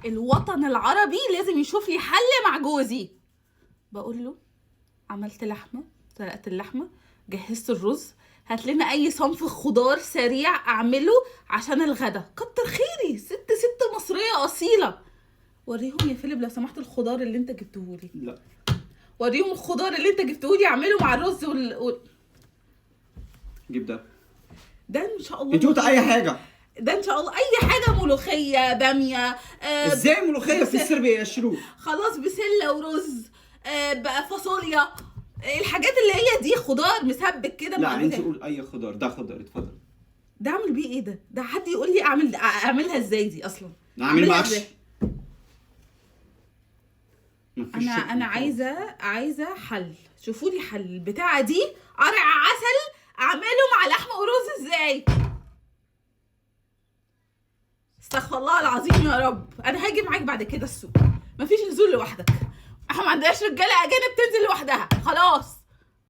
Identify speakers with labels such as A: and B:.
A: الوطن العربي لازم يشوف لي حل مع جوزي. بقول له عملت لحمه، سلقت اللحمه، جهزت الرز، هات لنا اي صنف خضار سريع اعمله عشان الغدا. كتر خيري، ست مصريه اصيله. وريهم يا فيليب لو سمحت الخضار اللي انت جبتهولي.
B: لا
A: وريهم الخضار اللي انت جبتهولي اعمله مع الرز
B: جيب ده
A: ده ان شاء الله.
B: انت قلت اي حاجه.
A: ده ان شاء الله اي حاجه، ملوخيه، باميه،
B: ازاي ملوخيه في السر بيقشروه؟
A: خلاص بسله ورز، بقى فاصوليا، الحاجات اللي هي دي خضار مسبك كده.
B: لا انت قول اي خضار. ده خضار، اتفضل.
A: ده اعمل بيه ايه؟ ده حد يقول لي اعملها ازاي دي اصلا؟
B: اعمل معكش.
A: انا عايزه حل. شوفوا لي حل. البتاعه دي قرع عسل اعمله مع لحمه ورز ازاي؟ استغفر الله العظيم يا رب. انا هاجي معاك بعد كده السوق. مفيش نزول لوحدك، احنا ما عندناش رجاله اجانب تنزل لوحدها خلاص.